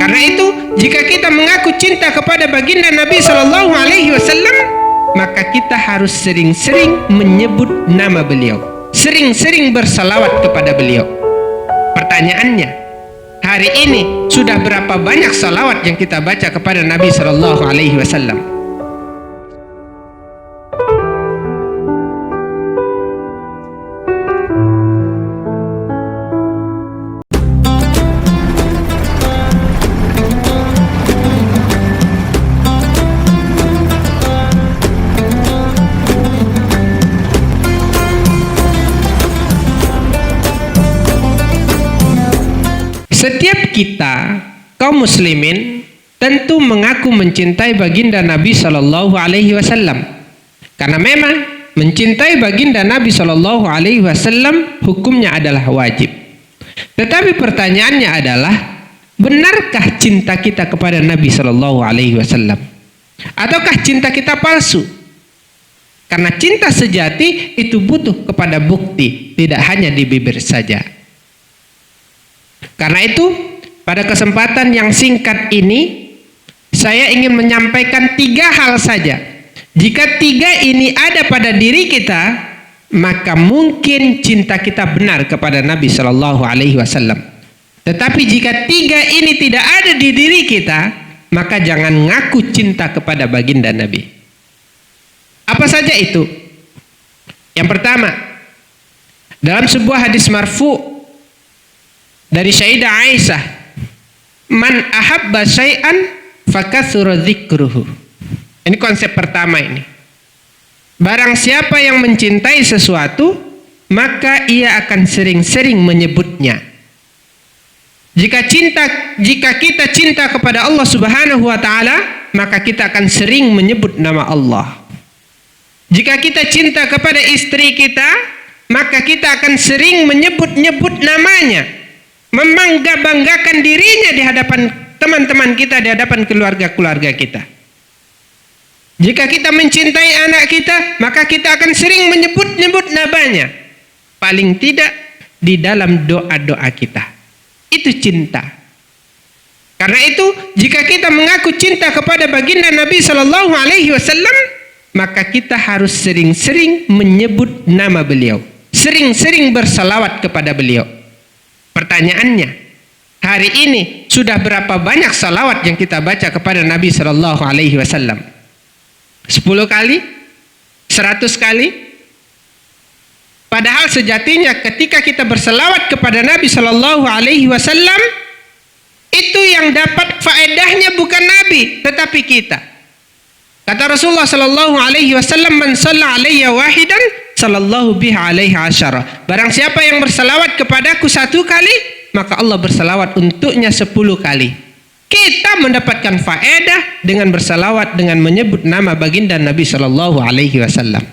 Karena itu, jika kita mengaku cinta kepada baginda Nabi Shallallahu Alaihi Wasallam, maka kita harus sering-sering menyebut nama beliau, sering-sering bersalawat kepada beliau. Pertanyaannya, hari ini sudah berapa banyak salawat yang kita baca kepada Nabi Shallallahu Alaihi Wasallam? Setiap kita, kaum muslimin, tentu mengaku mencintai baginda Nabi Shallallahu Alaihi Wasallam. Karena memang mencintai baginda Nabi Shallallahu Alaihi Wasallam hukumnya adalah wajib. Tetapi pertanyaannya adalah, benarkah cinta kita kepada Nabi Shallallahu Alaihi Wasallam? Ataukah cinta kita palsu? Karena cinta sejati itu butuh kepada bukti, tidak hanya di bibir saja. Karena itu, pada kesempatan yang singkat ini, saya ingin menyampaikan 3 hal saja. Jika 3 ini ada pada diri kita, maka mungkin cinta kita benar kepada Nabi Shallallahu Alaihi Wasallam. Tetapi jika 3 ini tidak ada di diri kita, maka jangan ngaku cinta kepada baginda Nabi. Apa saja itu? Yang pertama, dalam sebuah hadis marfu dari Sayyidah Aisyah, man ahabba syai'an fakatsura dzikruhu. Ini konsep pertama ini. Barang siapa yang mencintai sesuatu, maka ia akan sering-sering menyebutnya. Jika kita cinta kepada Allah Subhanahu wa taala, maka kita akan sering menyebut nama Allah. Jika kita cinta kepada istri kita, maka kita akan sering menyebut-nyebut namanya, membangga-banggakan dirinya di hadapan teman-teman kita, di hadapan keluarga-keluarga kita. Jika kita mencintai anak kita, maka kita akan sering menyebut-nyebut namanya, paling tidak di dalam doa-doa kita. Itu cinta. Karena itu, jika kita mengaku cinta kepada baginda Nabi Shallallahu Alaihi Wasallam, maka kita harus sering-sering menyebut nama beliau, sering-sering bersalawat kepada beliau. Pertanyaannya, hari ini sudah berapa banyak salawat yang kita baca kepada Nabi Shallallahu Alaihi Wasallam? 10 kali? 100 kali? Padahal sejatinya ketika kita bersalawat kepada Nabi Shallallahu Alaihi Wasallam, itu yang dapat faedahnya bukan Nabi, tetapi kita. Kata Rasulullah Shallallahu Alaihi Wasallam, man shalla alayya wahidan sallallahu biha alaihi asyara. Barang siapa yang bersalawat kepadaku 1 kali, maka Allah bersalawat untuknya 10 kali. Kita mendapatkan faedah dengan bersalawat, dengan menyebut nama baginda Nabi Shallallahu Alaihi Wasallam.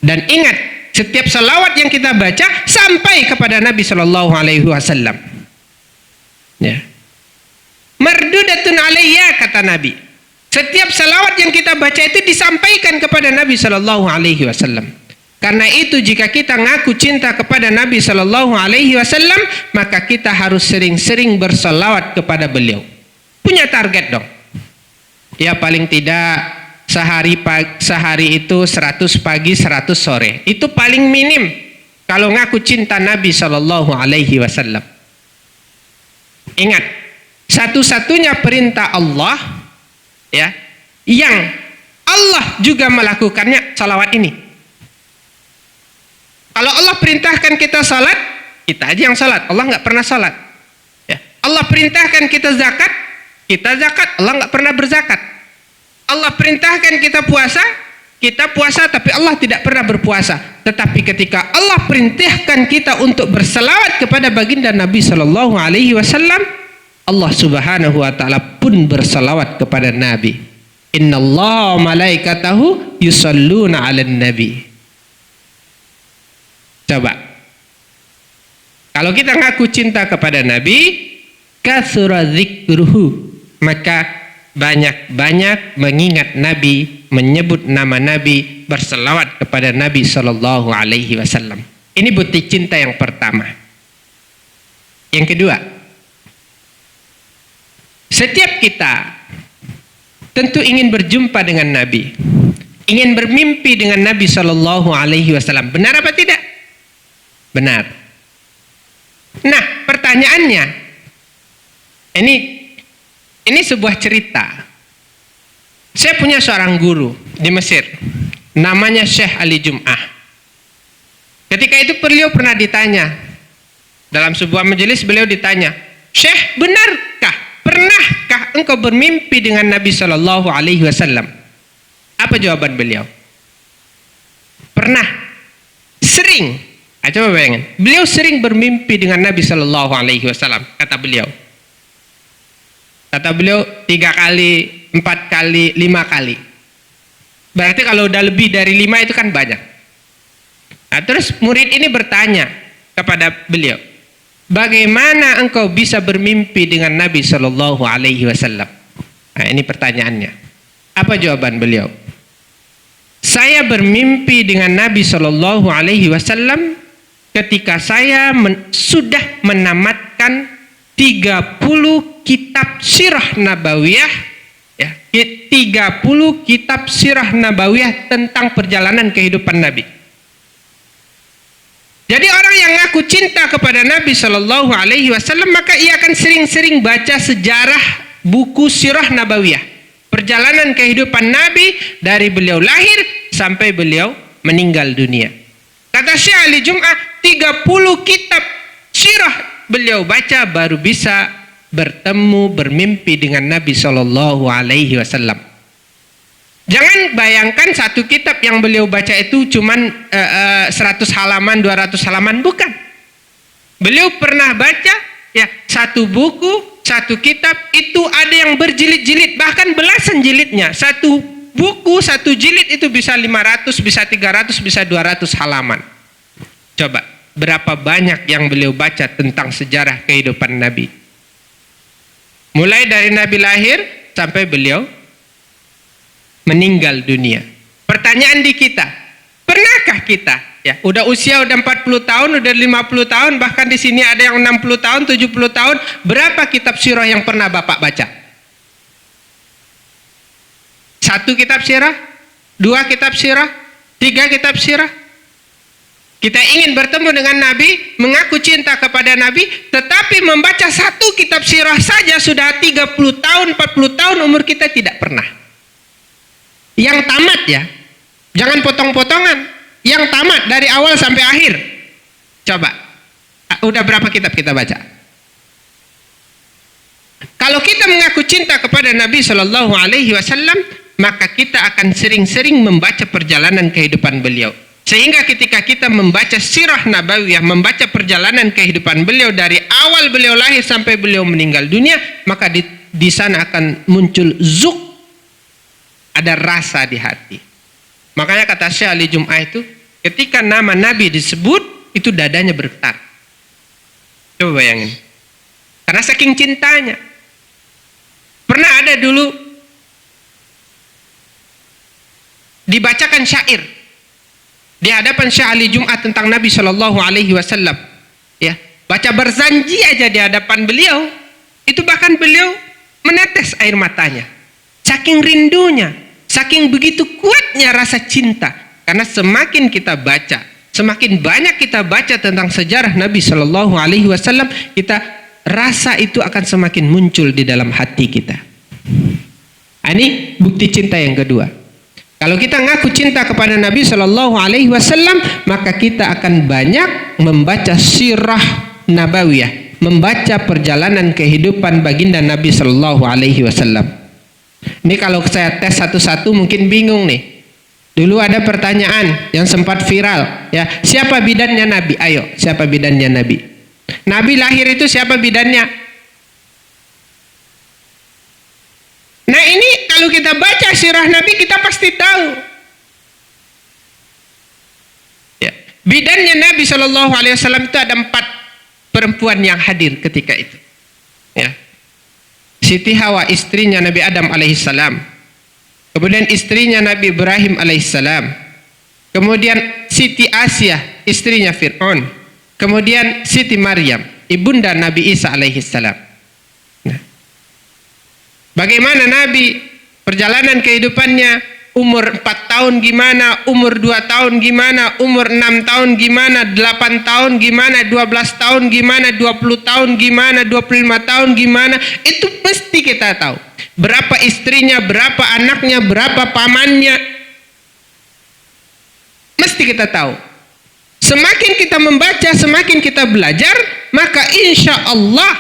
Dan ingat, setiap salawat yang kita baca sampai kepada Nabi Shallallahu Alaihi Wasallam. Ya. Mardudatun alayya, kata Nabi. Setiap salawat yang kita baca itu disampaikan kepada Nabi Shallallahu Alaihi Wasallam. Karena itu, jika kita ngaku cinta kepada Nabi Shallallahu Alaihi Wasallam, maka kita harus sering-sering bersalawat kepada beliau. Punya target dong. Ya, paling tidak sehari itu 100 pagi, 100 sore. Itu paling minim kalau ngaku cinta Nabi Shallallahu Alaihi Wasallam. Ingat, satu-satunya perintah Allah, ya, yang Allah juga melakukannya, salawat ini. Kalau Allah perintahkan kita salat, kita aja yang salat, Allah nggak pernah salat. Ya. Allah perintahkan kita zakat, kita zakat, Allah nggak pernah berzakat. Allah perintahkan kita puasa, tapi Allah tidak pernah berpuasa. Tetapi ketika Allah perintahkan kita untuk berselawat kepada baginda Nabi Shallallahu Alaihi Wasallam, Allah Subhanahu wa taala pun bersalawat kepada Nabi. Innallaha malaikatahu yusalluna 'alan nabi. Coba. Kalau kita ngaku cinta kepada Nabi, katsura dzikruhu, maka banyak-banyak mengingat Nabi, menyebut nama Nabi, berselawat kepada Nabi Shallallahu Alaihi Wasallam. Ini bukti cinta yang pertama. Yang kedua, Setiap kita tentu ingin berjumpa dengan Nabi, ingin bermimpi dengan Nabi Shallallahu Alaihi Wasallam. Benar apa tidak? Benar. Nah, pertanyaannya, ini sebuah cerita. Saya punya seorang guru di Mesir, namanya Syekh Ali Jum'ah. Ketika itu beliau pernah ditanya, dalam sebuah majelis beliau ditanya, Syekh, benarkah, pernahkah engkau bermimpi dengan Nabi Shallallahu Alaihi Wasallam? Apa jawaban beliau? Pernah, sering. Coba bayangin, beliau sering bermimpi dengan Nabi Shallallahu Alaihi Wasallam. Kata beliau 3 kali, 4 kali, 5 kali. Berarti kalau udah lebih dari 5 itu kan banyak. Nah, terus murid ini bertanya kepada beliau, bagaimana engkau bisa bermimpi dengan Nabi Shallallahu Alaihi Wasallam? Nah, ini pertanyaannya. Apa jawaban beliau? Saya bermimpi dengan Nabi Shallallahu Alaihi Wasallam ketika saya sudah menamatkan 30 kitab sirah nabawiyah, ya, 30 kitab sirah nabawiyah tentang perjalanan kehidupan Nabi. Jadi orang yang ngaku cinta kepada Nabi Shallallahu Alaihi Wasallam, maka ia akan sering-sering baca sejarah buku sirah nabawiyah, perjalanan kehidupan Nabi dari beliau lahir sampai beliau meninggal dunia. Kata Syekh Ali Jum'ah, 30 kitab sirah beliau baca baru bisa bertemu, bermimpi dengan Nabi Shallallahu Alaihi Wasallam. Jangan bayangkan satu kitab yang beliau baca itu cuman 100 halaman, 200 halaman, bukan. Beliau pernah baca ya satu buku, satu kitab itu ada yang berjilid-jilid, bahkan belasan jilidnya. Satu buku, satu jilid itu bisa 500, bisa 300, bisa 200 halaman. Coba, berapa banyak yang beliau baca tentang sejarah kehidupan Nabi. Mulai dari Nabi lahir sampai beliau meninggal dunia. Pertanyaan di kita, pernahkah kita, ya, udah usia udah 40 tahun, udah 50 tahun, bahkan di sini ada yang 60 tahun, 70 tahun, berapa kitab sirah yang pernah Bapak baca? 1 kitab sirah, 2 kitab sirah, 3 kitab sirah. Kita ingin bertemu dengan Nabi, mengaku cinta kepada Nabi, tetapi membaca 1 kitab sirah saja sudah 30 tahun, 40 tahun umur kita tidak pernah. Yang tamat ya, jangan potong-potongan. Yang tamat dari awal sampai akhir. Coba, udah berapa kitab kita baca? Kalau kita mengaku cinta kepada Nabi Shallallahu Alaihi Wasallam, maka kita akan sering-sering membaca perjalanan kehidupan beliau. Sehingga ketika kita membaca sirah nabawiyah, membaca perjalanan kehidupan beliau dari awal beliau lahir sampai beliau meninggal dunia, maka di sana akan muncul zuk, ada rasa di hati. Makanya kata Syekh Ali Jum'ah itu, ketika nama Nabi disebut, itu dadanya bergetar. Coba bayangin. Karena saking cintanya. Pernah ada dulu dibacakan syair di hadapan Syekh Ali Jum'ah tentang Nabi Shallallahu Alaihi Wasallam. Ya, baca berzanji aja di hadapan beliau, itu bahkan beliau menetes air matanya. Saking rindunya, saking begitu kuatnya rasa cinta. Karena semakin kita baca, semakin banyak kita baca tentang sejarah Nabi Shallallahu Alaihi Wasallam, kita rasa itu akan semakin muncul di dalam hati kita. Ini bukti cinta yang kedua. Kalau kita ngaku cinta kepada Nabi Shallallahu Alaihi Wasallam, maka kita akan banyak membaca sirah nabawiyah, membaca perjalanan kehidupan baginda Nabi Shallallahu Alaihi Wasallam. Ini kalau saya tes satu-satu mungkin bingung nih. Dulu ada pertanyaan yang sempat viral, ya, siapa bidannya Nabi? Ayo, siapa bidannya Nabi? Nabi lahir itu siapa bidannya? Nah ini kalau kita baca sirah Nabi, kita pasti tahu. Ya, bidannya Nabi Shallallahu Alaihi Wasallam itu ada 4 perempuan yang hadir ketika itu. Ya. Siti Hawa, istrinya Nabi Adam alaihissalam. Kemudian istrinya Nabi Ibrahim alaihissalam. Kemudian Siti Asia, istrinya Fir'aun. Kemudian Siti Maryam, ibunda Nabi Isa alaihissalam. Nah, Bagaimana Nabi perjalanan kehidupannya, umur 4 tahun gimana, umur 2 tahun gimana, umur 6 tahun gimana, 8 tahun gimana, 12 tahun gimana, 20 tahun gimana, 25 tahun gimana, itu pasti kita tahu. Berapa istrinya, berapa anaknya, berapa pamannya, mesti kita tahu. Semakin kita membaca, semakin kita belajar, maka insya Allah,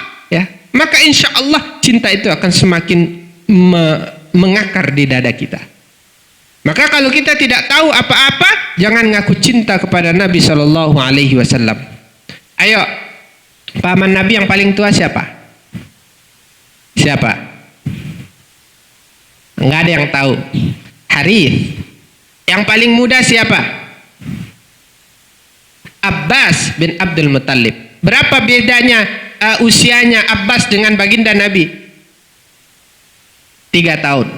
maka insya Allah cinta itu akan semakin mengakar di dada kita. Maka kalau kita tidak tahu apa-apa, jangan ngaku cinta kepada Nabi Shallallahu Alaihi Wasallam. Ayo, paman Nabi yang paling tua siapa? Siapa? Enggak ada yang tahu. Harith. Yang paling muda siapa? Abbas bin Abdul Muttalib. Berapa bedanya usianya Abbas dengan baginda Nabi? 3 tahun.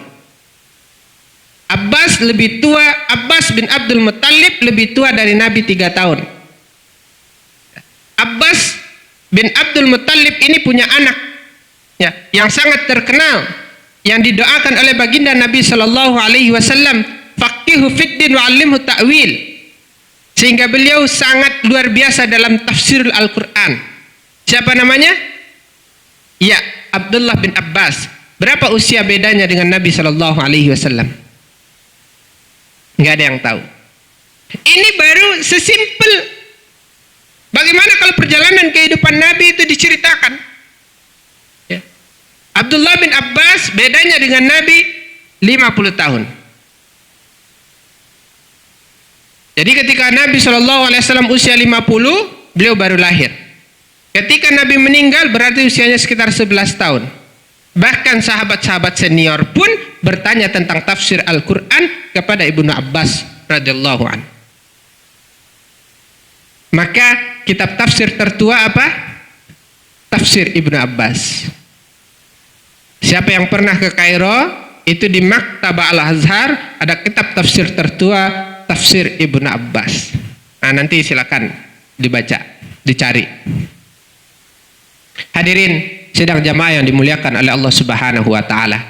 Abbas lebih tua, Abbas bin Abdul Muttalib lebih tua dari Nabi 3 tahun. Abbas bin Abdul Muttalib ini punya anak yang sangat terkenal, yang didoakan oleh baginda Nabi Shallallahu Alaihi Wasallam, faqihu fiddin wa 'allimhu ta'wil, sehingga beliau sangat luar biasa dalam tafsir Al-Quran. Siapa namanya? Ya, Abdullah bin Abbas. Berapa usia bedanya dengan Nabi Shallallahu Alaihi Wasallam? Nggak ada yang tahu. Ini baru sesimpel. Bagaimana kalau perjalanan kehidupan Nabi itu diceritakan? Ya. Abdullah bin Abbas bedanya dengan Nabi 50 tahun. Jadi ketika Nabi Shallallahu Alaihi Wasallam usia 50, beliau baru lahir. Ketika Nabi meninggal berarti usianya sekitar 11 tahun. Bahkan sahabat-sahabat senior pun bertanya tentang tafsir Al-Quran kepada Ibnu Abbas radhiyallahu anhu. Maka kitab tafsir tertua apa? Tafsir Ibnu Abbas. Siapa yang pernah ke Kairo, itu di Maktabah Al-Azhar ada kitab tafsir tertua, Tafsir Ibnu Abbas. Nah, nanti silakan dibaca, dicari. Hadirin sidang jamaah yang dimuliakan oleh Allah Subhanahu wa taala.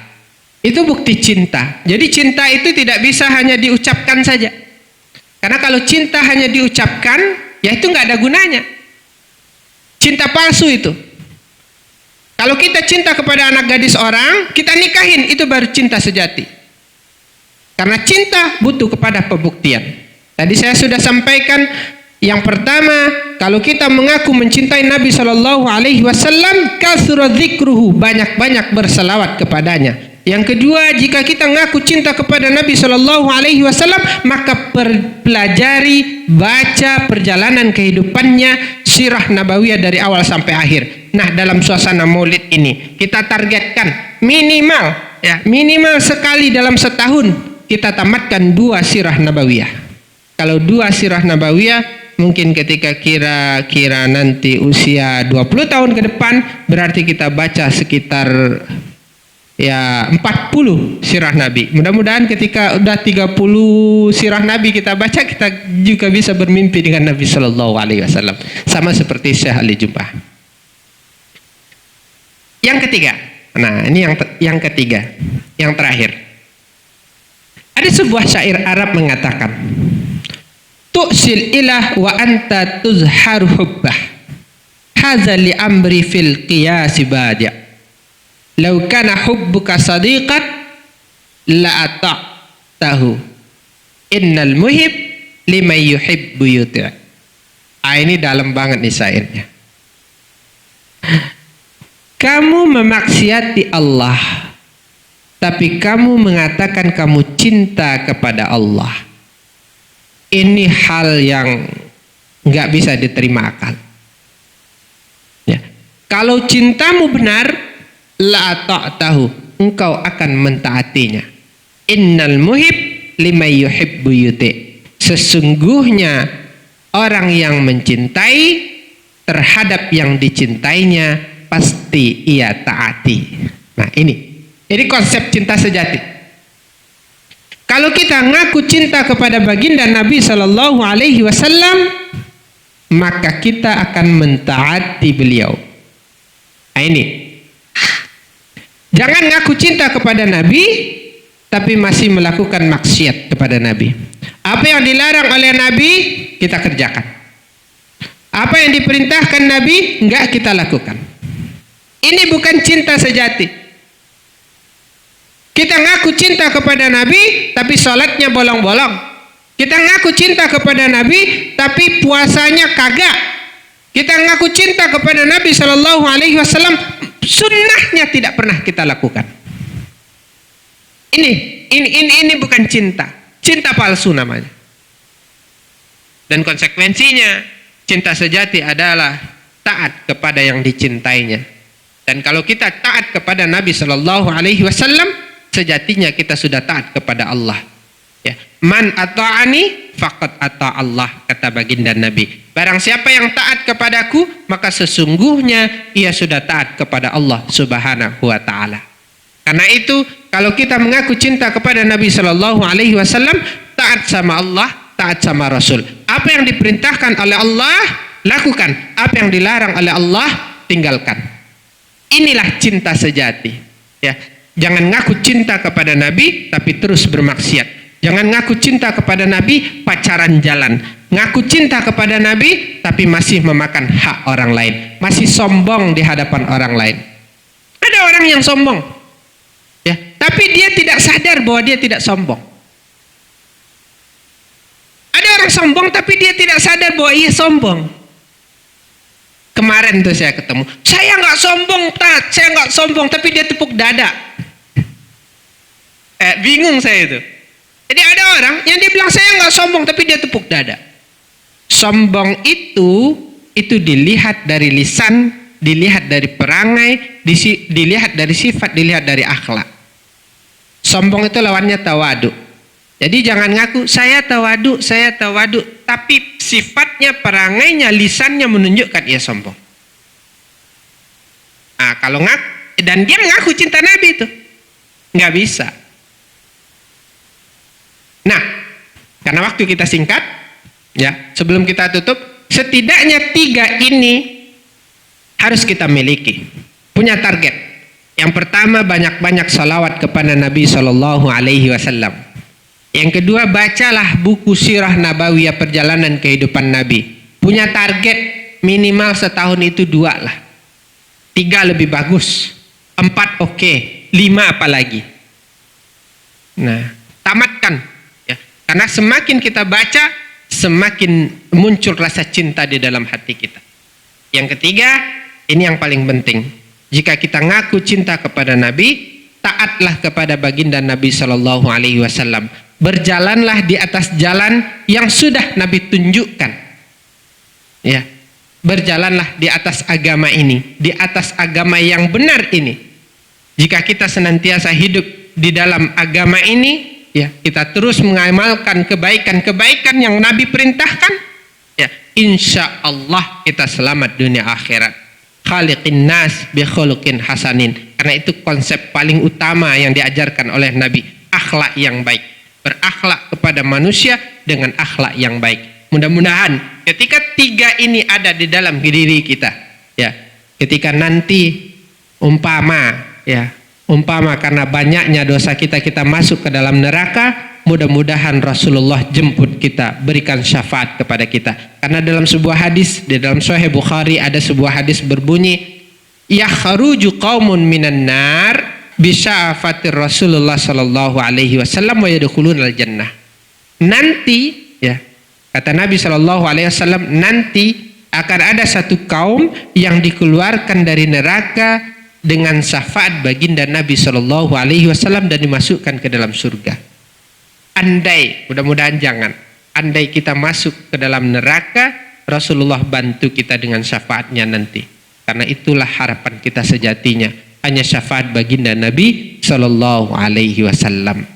Itu bukti cinta. Jadi cinta itu tidak bisa hanya diucapkan saja. Karena kalau cinta hanya diucapkan, ya itu nggak ada gunanya. Cinta palsu itu. Kalau kita cinta kepada anak gadis orang, kita nikahin, itu baru cinta sejati. Karena cinta butuh kepada pembuktian. Tadi saya sudah sampaikan, yang pertama, kalau kita mengaku mencintai Nabi Shallallahu Alaihi Wasallam, kasura dzikruhu, banyak-banyak berselawat kepadanya. Yang kedua, jika kita mengaku cinta kepada Nabi Shallallahu Alaihi Wasallam, maka pelajari, baca perjalanan kehidupannya, sirah nabawiyah dari awal sampai akhir. Nah, dalam suasana Maulid ini kita targetkan minimal sekali dalam setahun kita tamatkan 2 sirah nabawiyah. Kalau 2 sirah nabawiyah, mungkin ketika kira-kira nanti usia 20 tahun ke depan, berarti kita baca sekitar 40 sirah Nabi. Mudah-mudahan ketika udah 30 sirah Nabi kita baca, kita juga bisa bermimpi dengan Nabi Shallallahu Alaihi Wasallam. Sama seperti Syekh Ali Jumpah. Yang ketiga, nah ini yang ketiga, yang terakhir. Ada sebuah syair Arab mengatakan, tu'sil ilah wa anta tuzharu hubbah, hadza li amri fil qiyas badi', law kana hubbuka sadiqan la ata'tahu, innal muhib liman yuhibbu yuti'. Ini dalam banget nih syairnya. Kamu memaksiati Allah, tapi kamu mengatakan kamu cinta kepada Allah. Ini hal yang nggak bisa diterima akal. Ya. Kalau cintamu benar, la ta'tahu, engkau akan mentaatinya. Innal muhib liman yuhibbu yuti'. Sesungguhnya orang yang mencintai terhadap yang dicintainya pasti ia taati. Nah, ini konsep cinta sejati. Kalau kita ngaku cinta kepada baginda Nabi Shallallahu Alaihi Wasallam, maka kita akan mentaati beliau. Nah, ini Jangan ngaku cinta kepada Nabi tapi masih melakukan maksiat kepada Nabi. Apa yang dilarang oleh Nabi kita kerjakan. Apa yang diperintahkan Nabi enggak kita lakukan. Ini bukan cinta sejati. Kita ngaku cinta kepada Nabi tapi sholatnya bolong-bolong. Kita ngaku cinta kepada Nabi tapi puasanya kagak. Kita ngaku cinta kepada Nabi Shallallahu Alaihi Wasallam, sunnahnya tidak pernah kita lakukan. Ini bukan cinta, cinta palsu namanya. Dan konsekuensinya, cinta sejati adalah taat kepada yang dicintainya. Dan kalau kita taat kepada Nabi Shallallahu Alaihi Wasallam, sejatinya kita sudah taat kepada Allah. Ya, man ata'ani faqad ata Allah, kata baginda Nabi. Barang siapa yang taat kepadaku, maka sesungguhnya ia sudah taat kepada Allah Subhanahu wa taala. Karena itu, kalau kita mengaku cinta kepada Nabi sallallahu alaihi wasallam, taat sama Allah, taat sama Rasul. Apa yang diperintahkan oleh Allah, lakukan. Apa yang dilarang oleh Allah, tinggalkan. Inilah cinta sejati. Ya, jangan ngaku cinta kepada Nabi tapi terus bermaksiat. Jangan ngaku cinta kepada Nabi pacaran jalan. Ngaku cinta kepada Nabi tapi masih memakan hak orang lain. Masih sombong di hadapan orang lain. Ada orang yang sombong. Ya, tapi dia tidak sadar bahwa dia tidak sombong. Ada orang sombong tapi dia tidak sadar bahwa ia sombong. Kemarin tuh saya ketemu. Saya nggak sombong, Tat. Saya nggak sombong, tapi dia tepuk dada. Bingung saya itu. Jadi ada orang yang dia bilang saya nggak sombong tapi dia tepuk dada. Sombong itu dilihat dari lisan, dilihat dari perangai, dilihat dari sifat, dilihat dari akhlak. Sombong itu lawannya tawadu. Jadi jangan ngaku saya tawadu, tapi sifatnya, perangainya, lisannya menunjukkan ia sombong. Nah, kalau ngaku dan dia ngaku cinta Nabi itu nggak bisa. Nah, karena waktu kita singkat, ya, sebelum kita tutup, setidaknya 3 ini harus kita miliki. Punya target. Yang pertama, banyak-banyak salawat kepada Nabi Shallallahu Alaihi Wasallam. Yang kedua, bacalah buku sirah nabawiyah perjalanan kehidupan Nabi. Punya target minimal setahun itu 2 lah. 3 lebih bagus. 4 oke. 5 apalagi. Nah, tamatkan. Karena semakin kita baca, semakin muncul rasa cinta di dalam hati kita. Yang ketiga, ini yang paling penting. Jika kita ngaku cinta kepada Nabi, taatlah kepada baginda Nabi Shallallahu Alaihi Wasallam. Berjalanlah di atas jalan yang sudah Nabi tunjukkan. Ya, berjalanlah di atas agama ini, di atas agama yang benar ini. Jika kita senantiasa hidup di dalam agama ini, ya, kita terus mengamalkan kebaikan-kebaikan yang Nabi perintahkan, ya, insya Allah kita selamat dunia akhirat. Khaliqin nas bi khuluqin hasanin. Karena itu konsep paling utama yang diajarkan oleh Nabi, akhlak yang baik. Berakhlak kepada manusia dengan akhlak yang baik. Mudah-mudahan ketika 3 ini ada di dalam diri kita, ya, ketika nanti umpama karena banyaknya dosa kita masuk ke dalam neraka, mudah-mudahan Rasulullah jemput kita, berikan syafaat kepada kita. Karena dalam sebuah hadis, di dalam Sahih Bukhari ada sebuah hadis berbunyi, yakhruju qaumun minan nar bi syafaatir Rasulullah sallallahu alaihi wasallam wa yadkhulunal jannah. Nanti, ya, kata Nabi sallallahu alaihi wasallam, nanti akan ada satu kaum yang dikeluarkan dari neraka dengan syafaat baginda Nabi Shallallahu Alaihi Wasallam dan dimasukkan ke dalam surga. Andai, mudah-mudahan jangan, andai kita masuk ke dalam neraka, Rasulullah bantu kita dengan syafaatnya nanti. Karena itulah harapan kita sejatinya, hanya syafaat baginda Nabi Shallallahu Alaihi Wasallam.